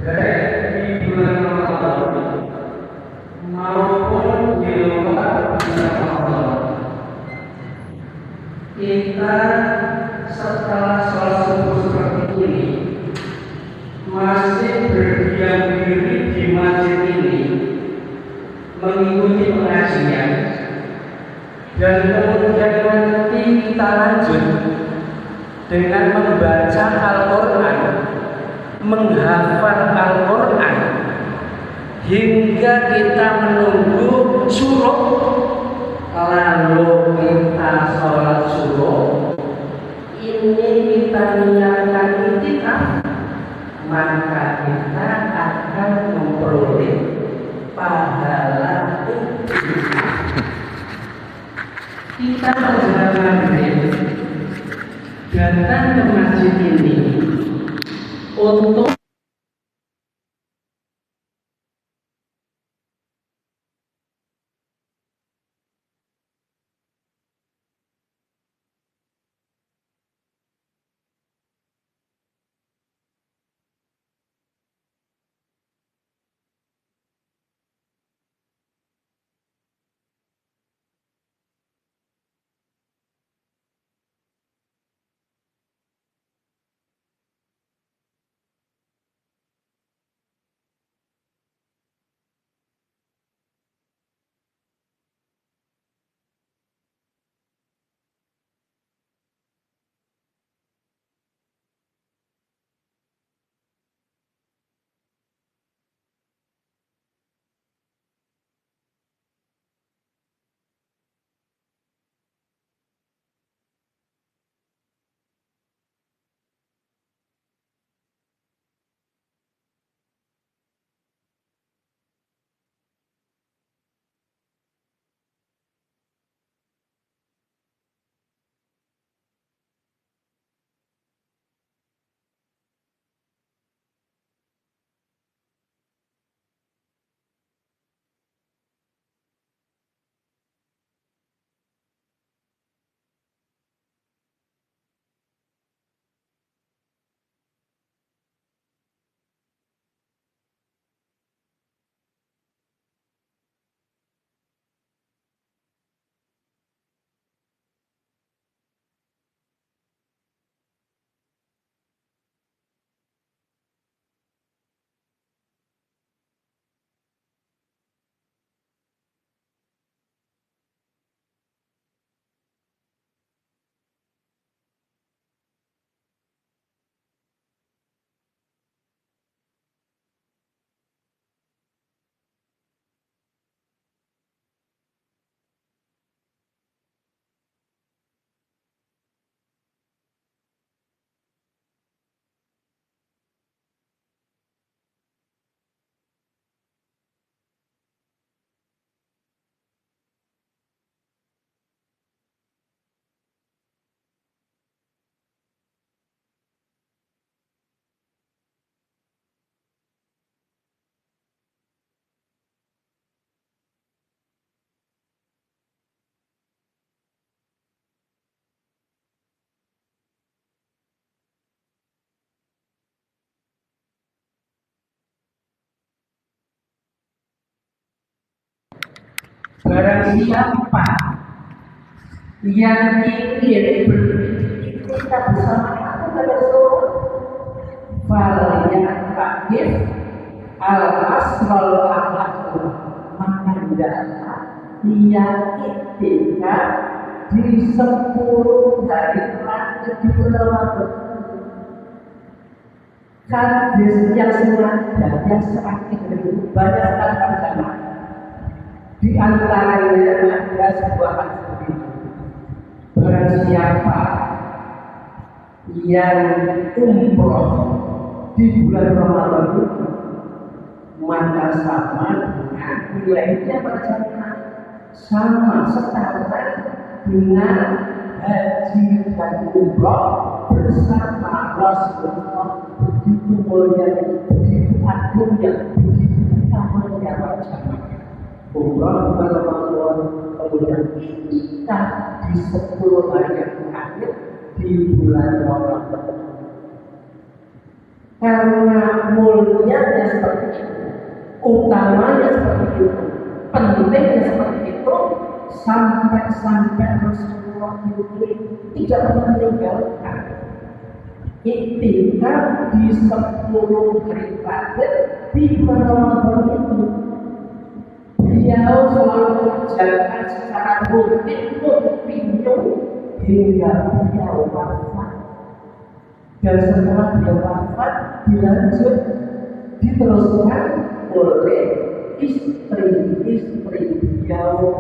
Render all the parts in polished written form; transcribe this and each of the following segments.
baik di bulan Ramadan maupun di luar bulan Ramadan. Kita setelah sholat subuh seperti ini masih berdiam diri di masjid ini mengikuti pengajian, dan kemudian nanti kita lanjut dengan membaca Al-Quran, menghafal Al-Quran hingga kita menunggu syuruk, lalu kita sholat syuruk. Ini kita niatkan iktikaf, maka kita akan memperoleh pahala iktikaf. Kita menjelang maghrib datang ke masjid ini untuk barang siapa yang ingin kita bersama aku pada seluruh yang takdir al-asrul akhlaqul, maka hendaklah dia iktikaf di 10 hari terakhir di bulan Ramadan. Hadis yang sengaja yang terakhir itu banyak terjemaah. Di antaranya ada sebuah hadis ini. Barang siapa yang umroh di bulan Ramadan itu, maka sama dengan nilainya perjalanan, sama setara dengan haji dan umroh bersama Rasulullah. Begitu mulia, begitu agungnya, begitu utamanya wajah. Umroh bulan Ramadan, kemudian kita di 10 hari yang terakhir di bulan Ramadan. Karena mulianya utamanya seperti itu, pentingnya seperti itu, sampai Rasulullah itu tidak pernah meninggalkan iktikaf di 10 hari terakhir di bulan Ramadan itu. Beliau selalu menjalankan secara rutin kontinu hingga beliau wafat. Dan setelah beliau wafat dilanjut diteruskan oleh istri-istri beliau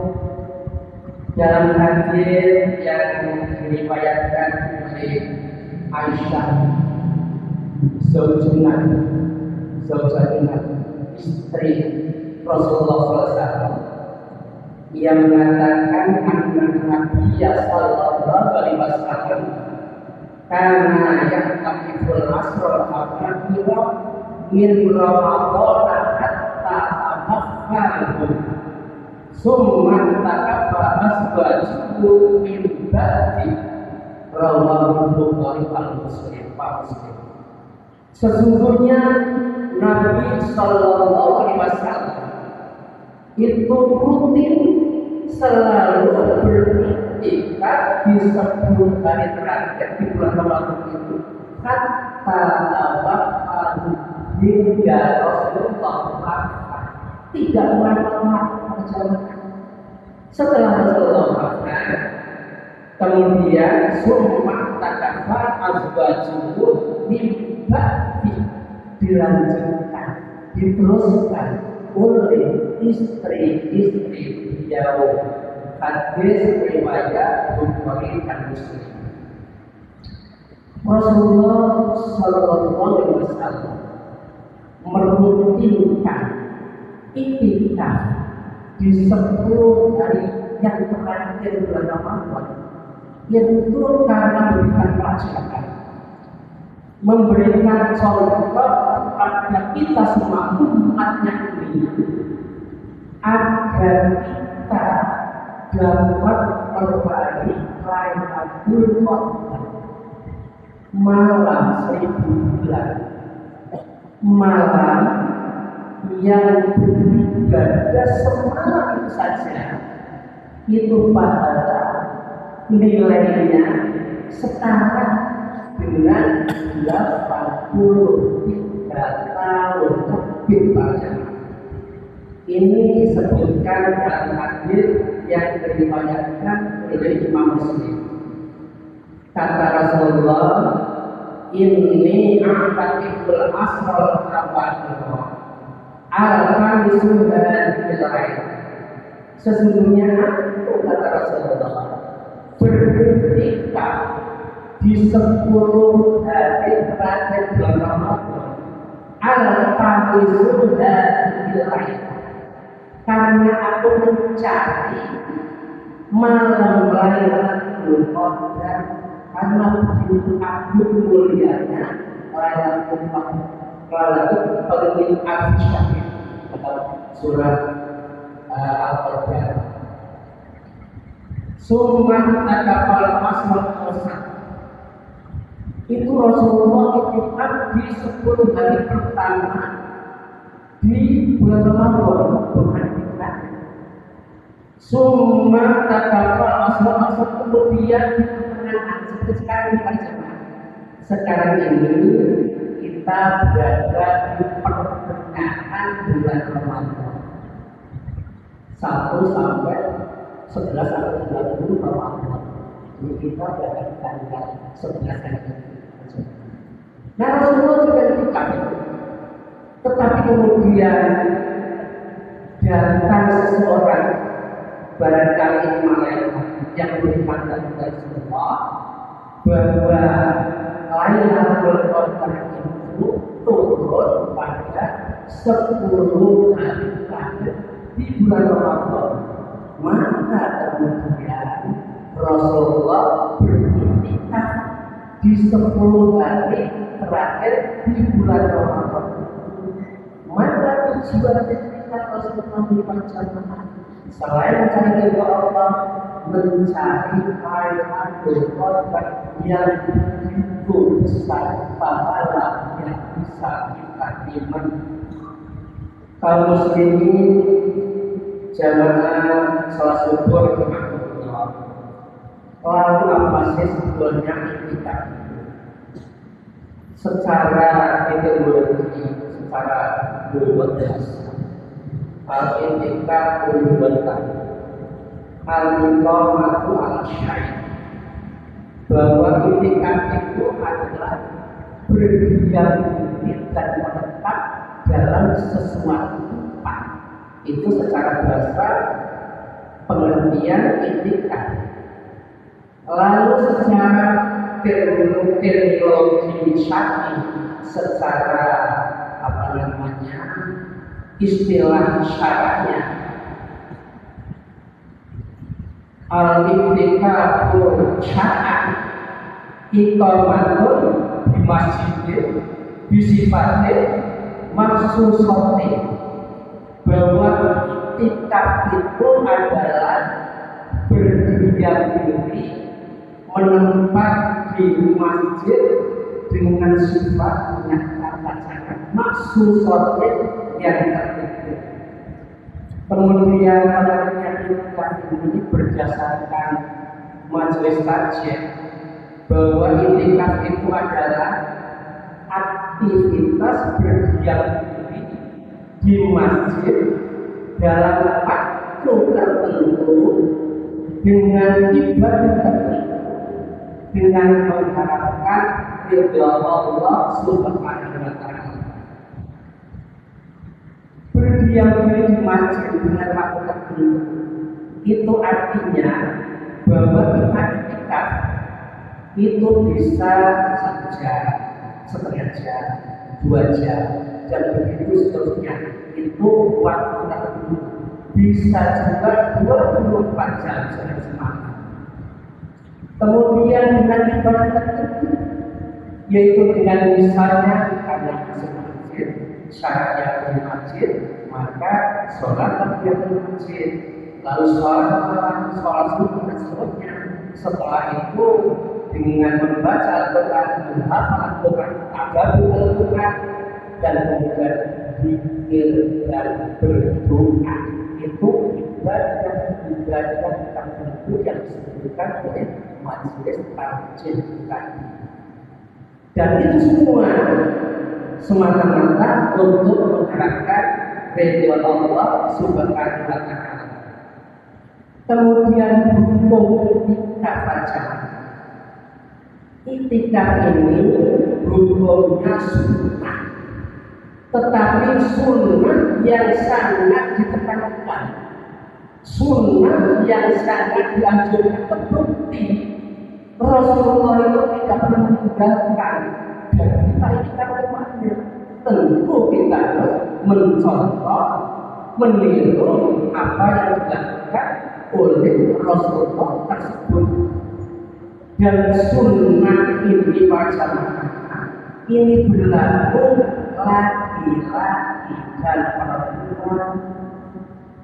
dalam hadis yang diriwayatkan oleh Aisyah Zaujunah istri Rasulullah SAW. Ia mengatakan Nabi sallallahu alaihi wasallam karena yaqtiful asrul akhira min Ramadan hatta tamakkalu summa takafa asbajuhu min ba'di rawahu Bukhari al-Muslim. Sesungguhnya Nabi sallallahu alaihi wasallam itu rutin selalu beriktikaf di 10 hari terakhir di bulan Ramadan itu hatta tawafahu hingga Rasulullah wafat. Tidak lama perjalanan. Setelah Rasulullah wafat, kemudian summa takafa azwajuhu mimba dilanjutkan, diteruskan oleh istri-istri beliau. Hadis riwayat Bukhari dan Muslim. Rasulullah sallallahu alaihi wasallam merutinkan iktikaf di 10 hari yang terakhir bulan Ramadan, yaitu karena memberikan pelajaran, memberikan contoh kepada kita semua umatnya ini agar kita dapat meraih Lailatul Qadar, malam 1000 bulan, malam yang beribadah semalam itu saja itu pahala nilainya setara dengan 83 tahun lebih panjang. Ini disebutkan dalam hadis yang diriwayatkan oleh Imam Muslim. Kata Rasulullah, "Inni a'tatiful asral rabbana al-kan disunnah bil-ain." Sesungguhnya aku, kata Rasulullah, beriktikaf di 10 hari terakhir bulan Ramadan al-kan disunnah bil-ain, karena aku mencari malam Lailatul Qadar, karena begitu agung mulianya Lailatul Qadar. Lailatul Qadar dalam surat Al-Qadar. Summa takafal asmal qasam. Itu Rasulullah iktikaf di 10 hari pertama di bulan Ramadan, bukan kita. Summa takafal asal kemudian di pertengahan seperti sekarang ini kita berada di pertengahan bulan Ramadan, 1 sampai 11 sampai 30 Ramadan. Jadi kita berada di tanggal 11 hari. Nah, Rasulullah juga iktikaf itu. Tetapi kemudian datang seseorang, barangkali malaikat yang melihat dari semua bahwa Lailatul Qadar itu turun pada 10 hari terakhir di bulan Ramadan. Maka kemudian Rasulullah beriktikaf di 10 hari terakhir di bulan Ramadan. Maka tujuan kita Rasulullah di perjalanan selain mencari ridho Allah, mencari Lailatul Qadar yang begitu besar pahala yang bisa kita terima. kaum muslimin jamaah salat subuh rahmatullah. Lalu apa sih sebetulnya itikaf? Secara etimologi, secara lugas, al-itikaf ulubatan al-iqamatu al-syai', bahwa itikaf itu adalah berdiam diri dan menetap dalam sesuatu tempat. Itu secara bahasa pengertian itikaf. Lalu secara terminologi syar'i, secara istilah syar'nya, al-itikaful syar'an iqamatun di masjid bisifatin maksusotin, bahwa itikaf itu adalah berdiam diri menempat di masjid dengan sifat dengan tata cara maksusotin yang tertentu. Kemudian pengertian itikaf ini berdasarkan majelis tajwid, bahwa itikaf itu adalah aktivitas berdiam diri di masjid dalam waktu tertentu dengan ibadah tertentu, dengan mengharapkan ridha Allah Subhanahu wa Ta'ala. Berdiam diri di masjid dengan waktu tertentu itu artinya bahwa kita itikaf itu bisa 1 jam, setengah jam, 2 jam, dan begitu seterusnya. Itu waktu tertentu. Bisa juga 24 jam semalam. Kemudian dengan ibadah tertentu, yaitu dengan misalnya karena masuk masjid, syaratnya di masjid, maka sholat di masjid, lalu sholat subuh dan seterusnya. Setelah itu dengan membaca Al-Quran, menghafal Al-Quran, tadabbur Al-Quran, dan kemudian zikir dan berdoa. Itu ibadah tertentu yang disebutkan oleh majelis tajwid tadi. Dan itu semua semata-mata untuk mengharapkan ridha Allah Subhanahu wa Ta'ala. Kemudian hukum itikaf saja. Itikaf ini hukumnya sunnah, tetapi sunnah yang sangat ditekankan, sunnah yang sangat dianjurkan, terbukti Rasulullah itu tidak pernah meninggalkan, dan kita itikaf umatnya. Tentu kita harus mencontoh, meniru apa yang dilakukan oleh Rasulullah tersebut. Dan sunnah ini ini berlaku laki-laki dan perempuan.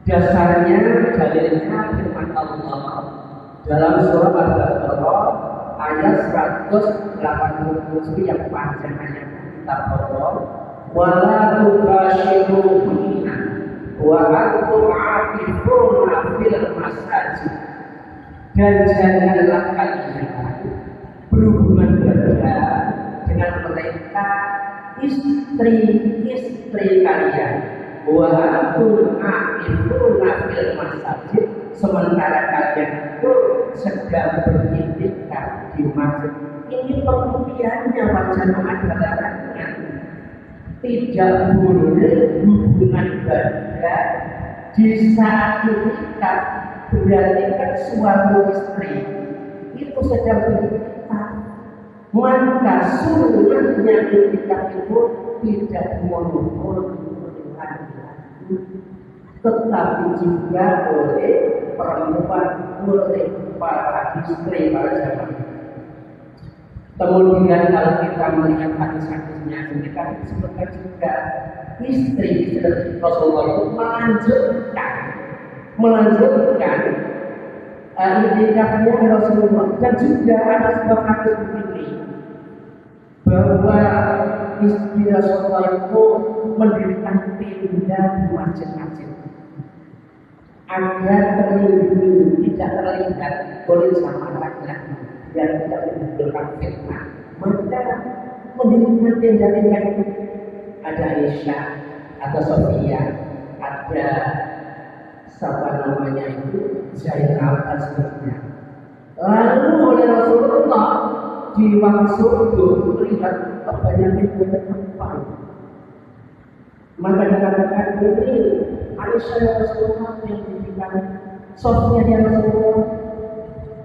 Dasarnya dalilnya firman Allah dalam surah Al-Baqarah ayat 187 yang panjang ayat kita baca, wala tubashiruhunna wa antum aakifuna fil masajid, dan janganlah kalian berhubungan badan dengan mereka istri-istri kalian, wa antum aakifuna fil masajid, sementara kalian itu sedang beriktikaf di masjid. Ini pengertiannya wacana adalah tidak boleh hubungan badan di saat itikaf. Berarti kan suami istri itu sedang beriktikaf, maka sunnahnya itikaf itu tidak monopol dengan laki, tetapi juga oleh perempuan, oleh para istri, para jamaah. Kemudian kalau kita melihat hadis-hadisnya, kita disebutkan juga istri Rasulullah itu melanjutkan itikafnya Rasulullah. Dan juga ada sebuah hadis begini, bahwa istri Rasulullah itu mendirikan tenda di masjid-masjid agar terlindungi, tidak terlihat oleh sama laki-laki yang tidak menimbulkan fitnah. Maka mendirikan tenda-tenda itu ada Aisyah, ada Sofia, ada siapa namanya itu Zainab dan seterusnya. Lalu oleh Rasulullah di waktu itu melihat kebanyakan tempat, maka dikatakan ini Aisyah yang Rasulullah yang diberikan, Sofia yang Rasulullah,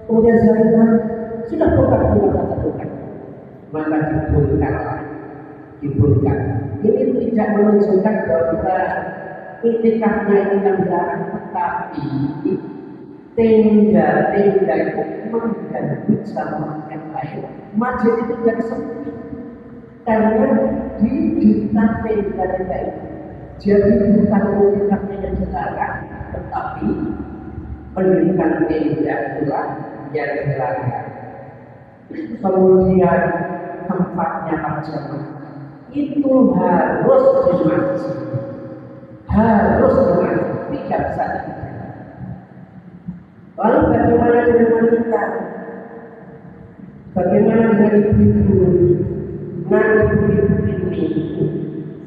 kemudian Zainab sudah bukan. Maka dibulkan. Ini tidak menunjukkan bahwa itikafnya ini dilarang, tetapi tenda-tenda itu mengganggu sama yang lain. Masjid itu tidak sempit karena di depan tenda-tenda itu. Jadi bukan itikafnya yang dilarang, tetapi mendirikan tenda itulah yang dilarang. Kemudian tempatnya berjamaah itu harus di masjid, tidak bisa tidak. Lalu bagaimana dengan wanita? Bagaimana dengan ibu-ibu? Nah, ibu-ibu ini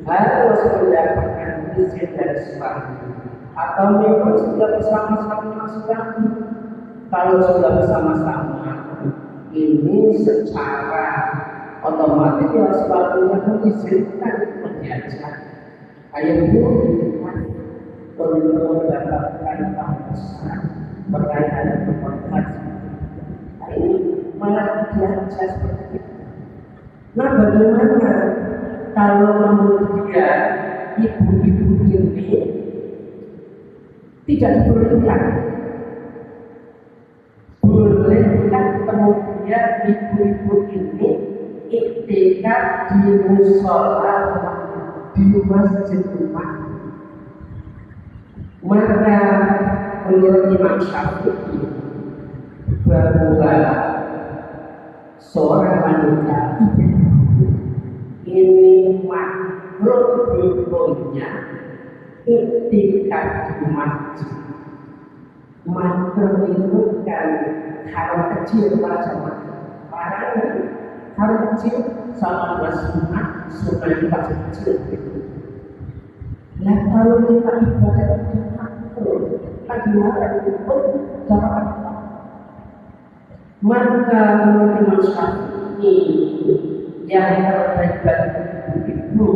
harus mendapatkan izin dari suami, atau memang sudah bersama-sama suami. Kalau sudah bersama-sama, ini secara otomatis ya selalunya mengizinkan mendiajak ayahmu untuk mendapatkan panggilan berkaitan dengan panggilan. Nah, ini malah diajak seperti itu. Nah, bagaimana kalau kemudian ibu-ibu ini tidak diperlukan? Bolehkah kemudian ibu-ibu ini iktikaf di musola di masjid rumah? Maka menurut Imam Syafi'i bahwa seorang wanita ini makruh hukumnya iktikaf di masjid. Makruh itu kan hal kecil macam hal kecil sama sunnah itu masih kecil. Nah, kalau kita ibadah itu makruh, bagaimana itu pun dapat. Maka menurut Imam Syafi'i yang terbaik bagi ibu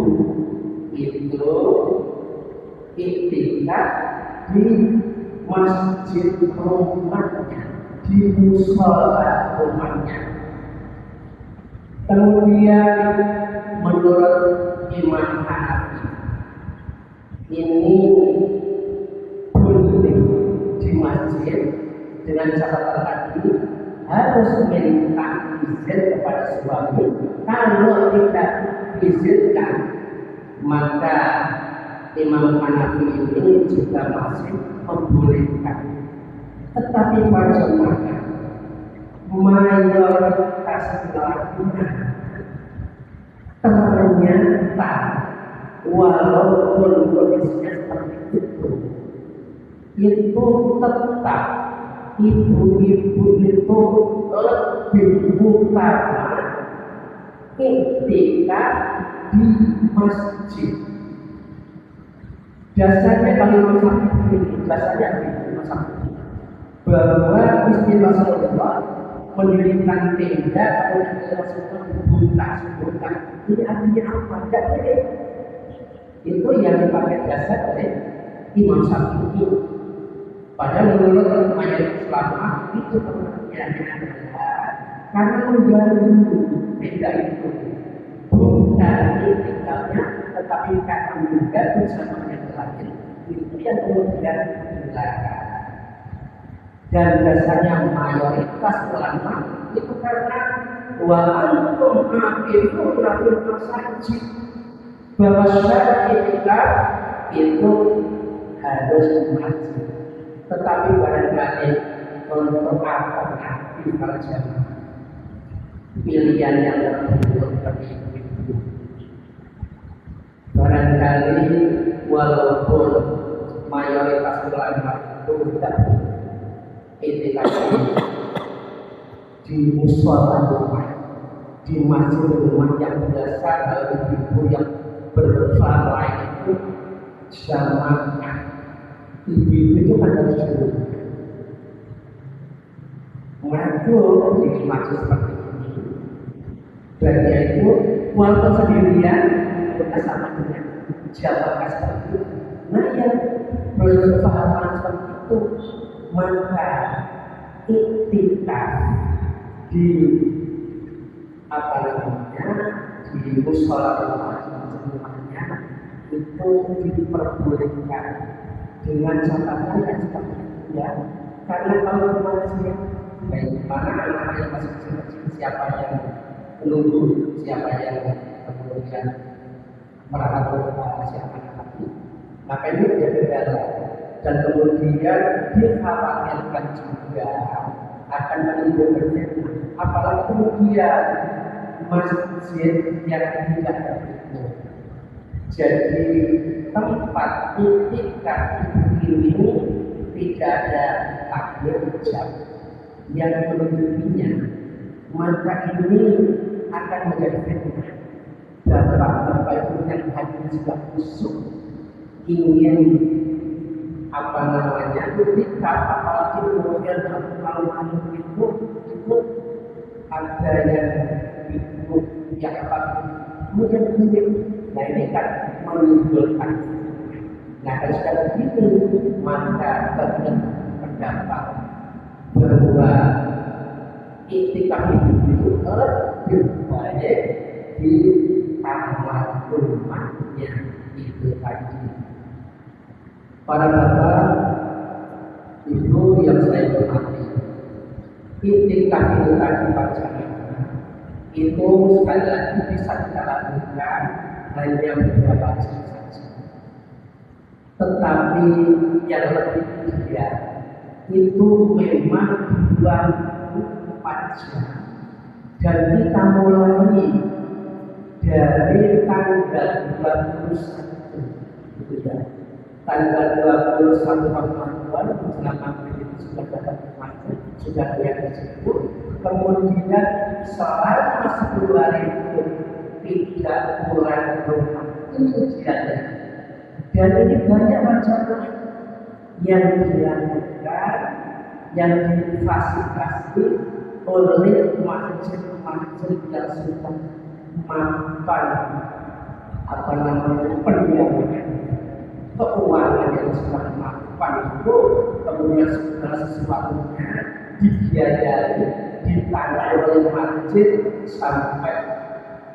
itu iktikaf di masjid rumahnya, di musola rumahnya. Kemudian menurut Imam Hanafi ini boleh di masjid dengan catatan tadi harus minta izin kepada suami. Kalau tidak diizinkan, maka Imam Hanafi ini juga masih membolehkan. Tetapi pada jemaah mayoritas ulama ternyata walaupun kondisinya seperti itu tetap ibu-ibu itu lebih utama iktikaf di masjid. Dasarnya kalau Syafi'i ini, dasarnya bahwa istilah Rasulullah mendirikan tenda atau Rasulullah buka. Ini artinya apa? Tidak boleh. Itu yang dipakai dasar oleh Imam Syafi'i. Padahal menurut mayoritas ulama itu pengertiannya adalah karena mengganggu tenda itu bukan tinggalnya, tetapi karena mengganggu sama yang lain itu yang kemudian dilarang. Dan dasarnya mayoritas ulama itu karena wa antum aqifuna fil masajid, bahwa syarat itikaf itu harus masjid. Tetapi barangkali untuk alternatif berjamaah pilihan yang lebih bagi ibu. Barangkali walaupun mayoritas ulama itu tidak itikaf di musola rumah, di masjid rumah yang biasa kalau ibu yang berfala itu jamaah. Ibu itu kan harus dulu mengatur di masjid seperti ini. Dan dia itu walaupun sendirian bersama dengan jamaah seperti itu. Nah yang berfahaman seperti itu maka itikaf di apa namanya di musola rumahnya itu diperbolehkan dengan catatan yang seperti itu ya. Karena kalau manusia bagaimana anak-anak yang masih kecil-kecil siapa yang menunggu, siapa yang kemudian merangkul siapa nanti, maka ini menjadi kendala dan kemudian dikhawatirkan juga akan menimbulkan apalagi kemudian masjid yang tidak begitu. Jadi tempat itikaf ini tidak ada takbir jam yang melebihinya, maka ini akan menjadi fitnah. Bapak itu yang hati sudah busuk ingin apa namanya itikaf, apalagi kemudian malam-malam itu ada yang itu yang apa kemudian nah ini kan menimbulkan. Nah kalau sudah begitu maka bagian pendapat bahwa itikaf itu lebih baik di taman rumahnya itu tadi. Para bapak ibu yang saya hormati, itikaf itu tadi bacaan itu sekali lagi bisa kita lakukan hanya beberapa jam saja. Tetapi yang lebih ideal itu memang 24 jam dan kita mulai dari tanggal 21 gitu ya. Tanggal 21 Ramadan menjelang maghrib itu sudah dapat masjid, sudah lihat tersebut. Kemudian selama 10 hari itu tidak pulang rumah itu tidak. Dan ini banyak macam yang dilakukan, yang difasilitasi oleh masjid-masjid yang sudah mapan apa namanya pendiaman keuangan yang sudah mapan itu kemudian segala sesuatunya dibiayai ditanggung oleh masjid sampai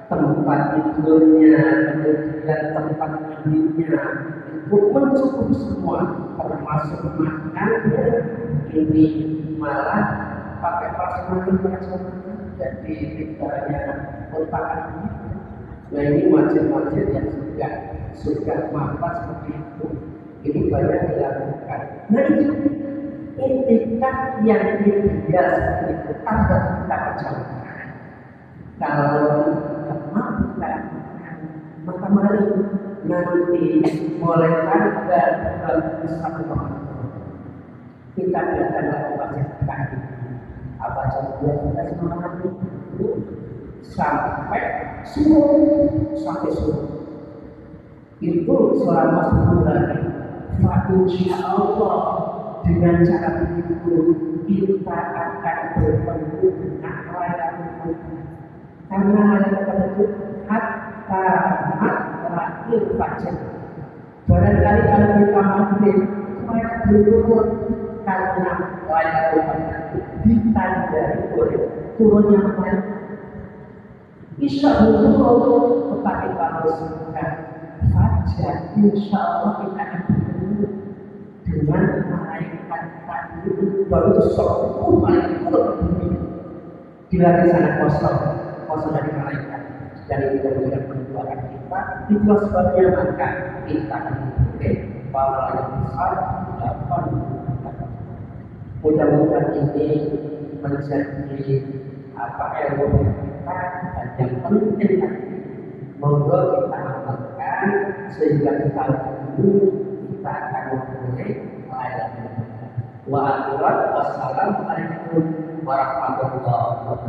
tempat tidurnya kemudian tempat mandinya itu mencukupi semua termasuk makannya. Ini malah pakai prasmanan jadi negaranya merupakan begitu. Nah ini masjid-masjid yang sudah mapan seperti itu, ini banyak dilakukan. Nah itu itikaf yang ideal seperti itu tanpa kita perjalanan. Kalau tidak mampu maka mari nanti mulai tanggal 21 Ramadan kita datanglah ke masjid kaki apa saja kita semangat itu sampai subuh itu selama 10 hari. Insya Allah dengan cara begitu kita akan bertemu dengan Lailatul Qadar. Karena Lailatul itu hatta terakhir fajar. Barangkali kalau kita maghrib mereka berturut karena Lailatul Qadar ditandai oleh turunnya Lailatul. Insya Allah tetapi kalau sudah fajar, insya Allah kita akan bertemu dengan malaikat tadi baru sepuluh malaikat bertemu di sana kosong dari malaikat dan itu kemudian mendoakan kita. Itulah sebabnya maka kita akan memperoleh pahala yang besar 80. Mudah-mudahan ini menjadi ilmu kita dan yang penting monggo kita amalkan dilaksanakan sehingga kita dulu kita akan memperoleh pahala. Wa akhirat wassalamualaikum warahmatullahi wabarakatuh.